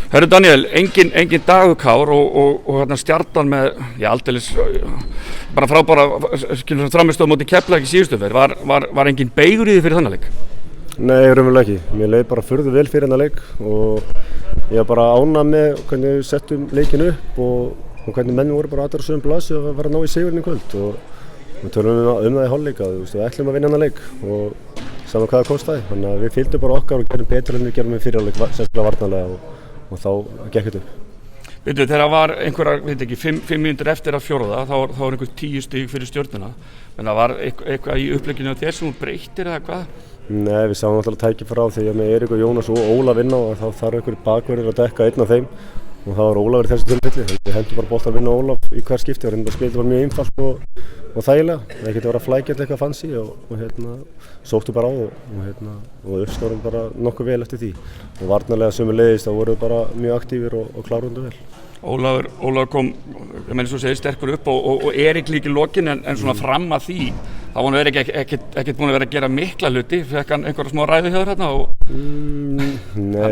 Hörru Daniel, engin Dagur Kár og hérna Stjarnan með, já aldeilis, bara frábæra framistöðu móti Keflavík í síðustu ferð, var engin beigur í því fyrir þennan leik? Nei, raunverulega ekki. Mér leið bara furðu vel fyrir þennan leik og ég var bara ánægður með hvernig við settum leikinn upp og hvernig menn voru bara aðra sögum blasi og var að ná í sigurinn í kvöld og við tölum það í hálfleik að við ætlum að vinna þennan leik og saman hvað það kostaði. Þannig að við fylgdum bara okkar og gerum betur en við gerum í fyrri hálfleik, sérstaklega varnarlega og þá gekk þetta upp. Veitu, þegar það var einhverjar, veit ekki, 5 mínútur eftir að fjórða, þá var einhver 10 stig fyrir Stjörnuna. En það var eitthvað í upplegginu á þér sem hún breyttir eða hvað? Nei, við sáum alltaf tækifæri á því að með Erik og Jónas og Ólaf inn á og þá þarf einhver bakverðir að dekka einn af þeim og það var Ólafur í þessu tilfelli. Við hendum bara boltan að vinna Ólaf í hver skipti og reynda að spila bara mjög einfalt og þægilega. Það geti verið að flækja eitthvað fancy og sóttu bara á og uppstórum bara nokkuð vel eftir því. Og varnarlega sömuleiðis þá voru bara mjög aktífir og klárundu vel. Ólafur kom, ég meina svo segir, sterkur upp og Erik líka í lokin en svona fram að því þá var hann ekkert búin að vera að gera mikla hluti, fekk hann einhverja smá ræðu hjá þér hérna og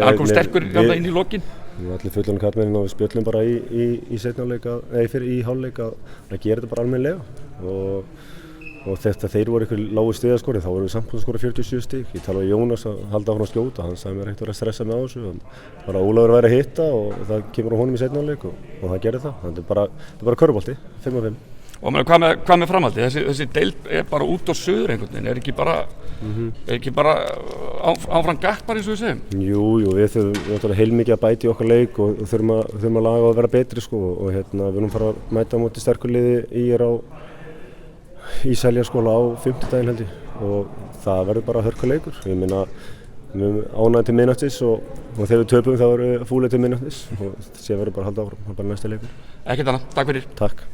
hann kom sterkur inn í lokin. Við allir fullorðnir karlmenn og við spjöllum bara í seinni hálfleik í hálfleik að gera þetta bara almennilega og þegar þeir voru ykkur lágu stigaskori þá vorum við samt búin að skora 47 stig. Ég talaði við Jónas að halda áfram að skjóta, hann sagði mér ekkert að vera að stressa með á þessu. Bara Ólafur væri að hitta og það kemur á honum í seinni hálfleik og það gerði það. Þetta er bara körfubolti, 5-5. Og hvað með framhaldi? Þessi deild er bara út á suður einhvern veginn, er ekki bara áfram gakk bara eins og við segjum? Jú, við þurfum heilmikið að bæta í okkar leik og þurfum að laga og vera betri og við erum fara að mæta á móti sterku liði í Seljaskóla á 50 held ég og það verður bara hörkuleikur. Ég meina, við erum ánægðir til miðnættis og þegar við töpum þá erum við fúlir til miðnættis og síðan verður bara að halda áfram, það er bara næsta leikur. Ekkert annað, takk fyrir. Takk.